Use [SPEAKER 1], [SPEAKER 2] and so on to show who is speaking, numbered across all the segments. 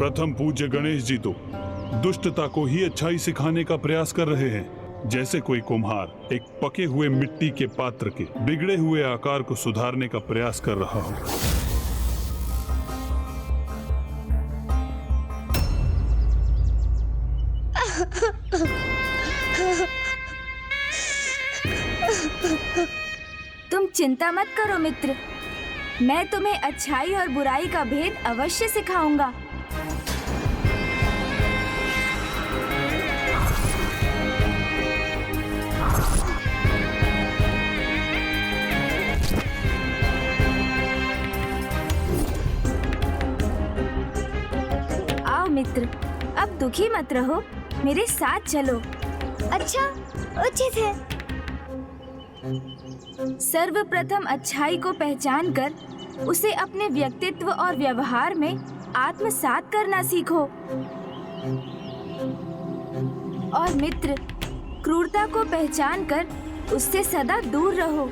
[SPEAKER 1] प्रथम पूज्य गणेश जी तो दुष्टता को ही अच्छाई सिखाने का प्रयास कर रहे हैं, जैसे कोई कुम्हार एक पके हुए मिट्टी के पात्र के बिगड़े हुए आकार को सुधारने का प्रयास कर रहा हो।
[SPEAKER 2] तुम चिंता मत करो मित्र, मैं तुम्हें अच्छाई और बुराई का भेद अवश्य सिखाऊंगा। आओ मित्र, अब दुखी मत रहो, मेरे साथ चलो।
[SPEAKER 3] अच्छा, उचित है।
[SPEAKER 2] सर्वप्रथम अच्छाई को पहचान कर उसे अपने व्यक्तित्व और व्यवहार में आत्मसात करना सीखो। और मित्र, क्रूरता को पहचान कर उससे सदा दूर रहो,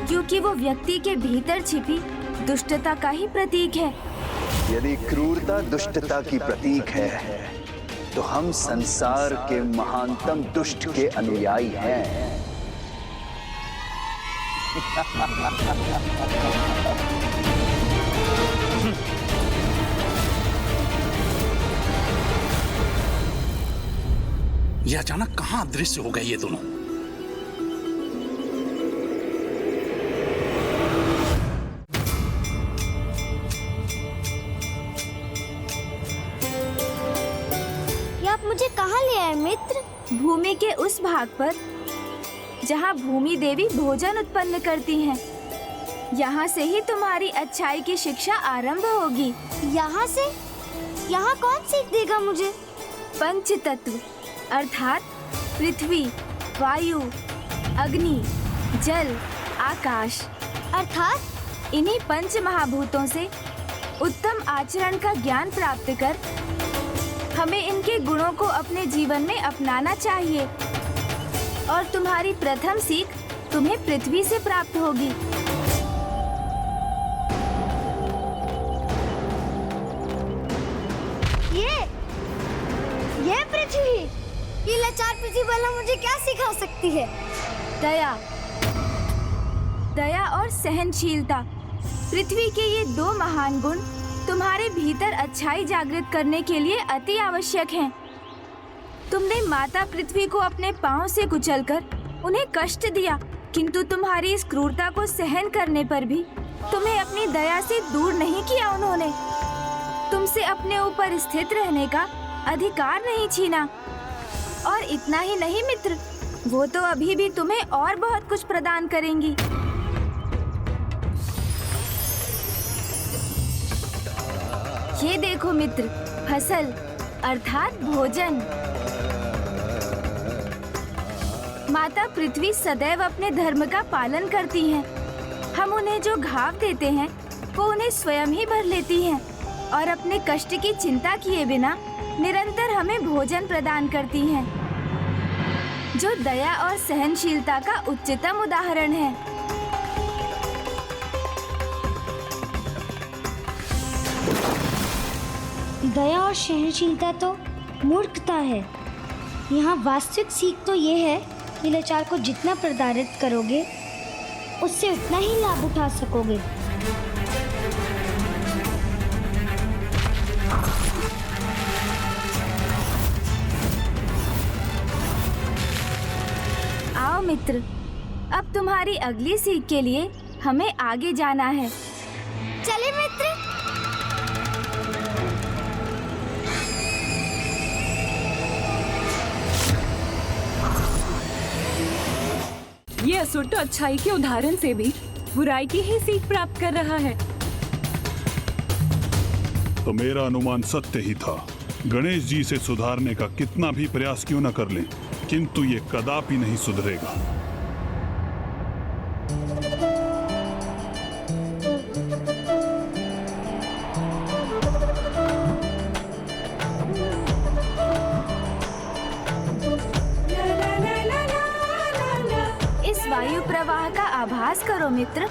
[SPEAKER 2] क्योंकि वो व्यक्ति के भीतर छिपी दुष्टता का ही प्रतीक है।
[SPEAKER 4] यदि क्रूरता दुष्टता की प्रतीक है, तो हम संसार के महानतम दुष्ट के अनुयायी हैं।
[SPEAKER 5] ये अचानक कहां अदृश्य हो गए ये दोनों?
[SPEAKER 3] ये आप मुझे कहाँ ले आए मित्र?
[SPEAKER 2] भूमि के उस भाग पर जहाँ भूमि देवी भोजन उत्पन्न करती हैं। यहाँ से ही तुम्हारी अच्छाई की शिक्षा आरंभ होगी।
[SPEAKER 3] यहाँ से? यहाँ कौन सीख देगा मुझे?
[SPEAKER 2] पंच तत्व अर्थात पृथ्वी, वायु, अग्नि, जल, आकाश,
[SPEAKER 3] अर्थात
[SPEAKER 2] इन्हीं पंच महाभूतों से उत्तम आचरण का ज्ञान प्राप्त कर हमें इनके गुणों को अपने जीवन में अपनाना चाहिए। और तुम्हारी प्रथम सीख तुम्हें पृथ्वी से प्राप्त होगी।
[SPEAKER 3] ये पृथ्वी, ये लाचार पृथ्वी वाला मुझे क्या सिखा सकती है?
[SPEAKER 2] दया, दया और सहनशीलता, पृथ्वी के ये दो महान गुण तुम्हारे भीतर अच्छाई जागृत करने के लिए अति आवश्यक हैं। तुमने माता पृथ्वी को अपने पांव से कुचलकर उन्हें कष्ट दिया, किंतु तुम्हारी इस क्रूरता को सहन करने पर भी तुम्हें अपनी दया से दूर नहीं किया उन्होंने। तुमसे अपने ऊपर स्थित रहने का अधिकार नहीं छीना। और इतना ही नहीं मित्र, वो तो अभी भी तुम्हें और बहुत कुछ प्रदान करेंगी। ये देखो मित्र, फसल अर्थात भोजन। माता पृथ्वी सदैव अपने धर्म का पालन करती हैं। हम उन्हें जो घाव देते हैं वो उन्हें स्वयं ही भर लेती हैं और अपने कष्ट की चिंता किए बिना निरंतर हमें भोजन प्रदान करती हैं, जो दया और सहनशीलता का उच्चतम उदाहरण है।
[SPEAKER 3] दया और सहनशीलता तो मूर्खता है। यहाँ वास्तविक सीख तो ये है कि लाचार को जितना प्रताड़ित करोगे उससे उतना ही लाभ उठा सकोगे।
[SPEAKER 2] आओ मित्र, अब तुम्हारी अगली सीख के लिए हमें आगे जाना है।
[SPEAKER 3] चले मित्र।
[SPEAKER 6] ये असुर तो अच्छाई के उदाहरण से भी बुराई की ही सीख प्राप्त कर रहा है।
[SPEAKER 1] तो मेरा अनुमान सत्य ही था। गणेश जी से सुधारने का कितना भी प्रयास क्यों न कर लें, किंतु ये कदापि नहीं सुधरेगा।
[SPEAKER 2] इस वायु प्रवाह का आभास करो मित्र।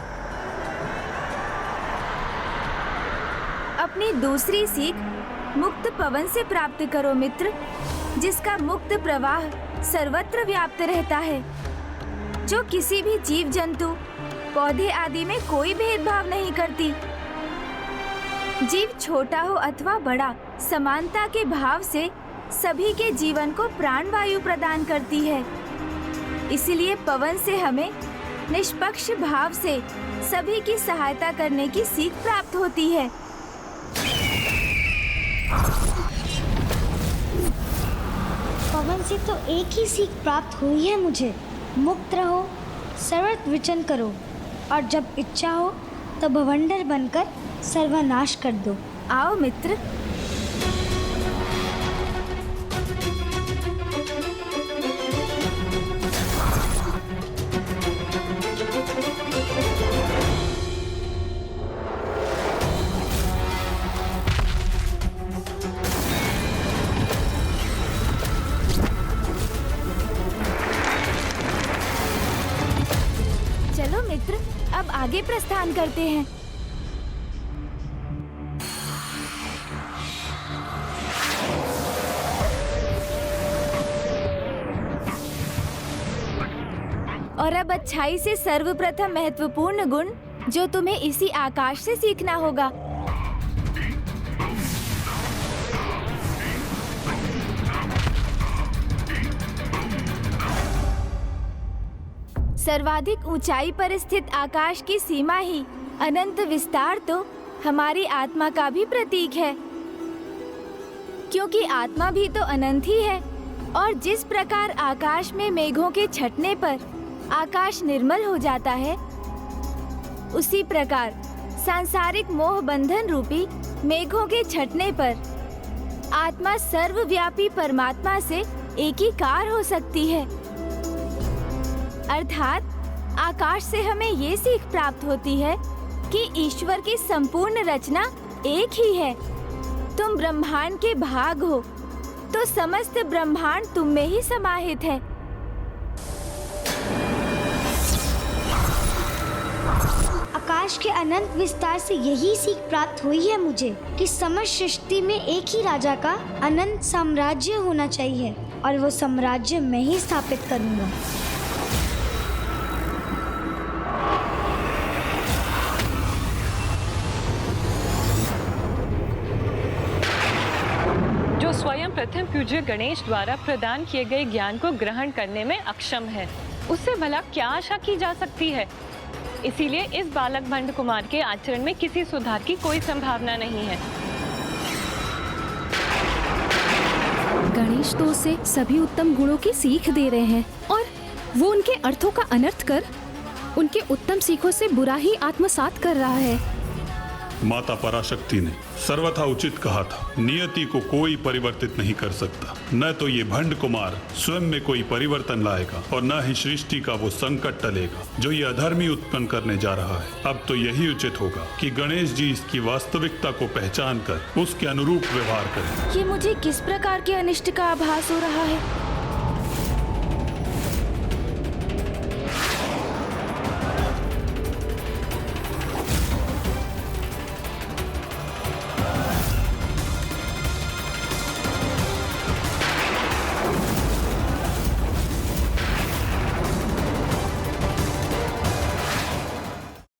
[SPEAKER 2] अब अपनी दूसरी सीख मुक्त पवन से प्राप्त करो मित्र, जिसका मुक्त प्रवाह सर्वत्र व्याप्त रहता है, जो किसी भी जीव जंतु पौधे आदि में कोई भेदभाव नहीं करती। जीव छोटा हो अथवा बड़ा, समानता के भाव से सभी के जीवन को प्राणवायु प्रदान करती है। इसलिए पवन से हमें निष्पक्ष भाव से सभी की सहायता करने की सीख प्राप्त होती है।
[SPEAKER 3] पवन से तो एक ही सीख प्राप्त हुई है मुझे, मुक्त रहो, सर्वत्र विचरण करो, और जब इच्छा हो तो भवंडर बनकर सर्वनाश कर दो।
[SPEAKER 2] आओ मित्र, चलो मित्र, अब आगे प्रस्थान करते हैं। और अब अच्छाई से सर्वप्रथम महत्वपूर्ण गुण जो तुम्हें इसी आकाश से सीखना होगा। सर्वाधिक ऊंचाई पर स्थित आकाश की सीमा ही अनंत विस्तार तो हमारी आत्मा का भी प्रतीक है, क्योंकि आत्मा भी तो अनंत ही है। और जिस प्रकार आकाश में मेघों के छटने पर आकाश निर्मल हो जाता है, उसी प्रकार सांसारिक मोह बंधन रूपी मेघों के छटने पर आत्मा सर्वव्यापी परमात्मा से एकीकार हो सकती है। अर्थात आकाश से हमें ये सीख प्राप्त होती है कि ईश्वर की संपूर्ण रचना एक ही है। तुम ब्रह्मांड के भाग हो, तो समस्त ब्रह्मांड तुम में ही समाहित है।
[SPEAKER 3] आकाश के अनंत विस्तार से यही सीख प्राप्त हुई है मुझे कि समस्त सृष्टि में एक ही राजा का अनंत साम्राज्य होना चाहिए, और वो साम्राज्य मैं ही स्थापित करूंगा।
[SPEAKER 6] जो स्वयं प्रथम पूज्य गणेश द्वारा प्रदान किए गए ज्ञान को ग्रहण करने में अक्षम है, उससे भला क्या आशा की जा सकती है। इसीलिए इस बालक भंड कुमार के आचरण में किसी सुधार की कोई संभावना नहीं है।
[SPEAKER 7] गणेश तो उसे सभी उत्तम गुणों की सीख दे रहे हैं, और वो उनके अर्थों का अनर्थ कर उनके उत्तम सीखों से बुरा ही आत्मसात कर रहा है।
[SPEAKER 1] माता पराशक्ति ने सर्वथा उचित कहा था, नियति को कोई परिवर्तित नहीं कर सकता। न तो ये भंड कुमार स्वयं में कोई परिवर्तन लाएगा, और न ही सृष्टि का वो संकट टलेगा जो ये अधर्मी उत्पन्न करने जा रहा है। अब तो यही उचित होगा कि गणेश जी इसकी वास्तविकता को पहचान कर उसके अनुरूप व्यवहार करें।
[SPEAKER 2] ये मुझे किस प्रकार के अनिष्ट का आभास हो रहा है?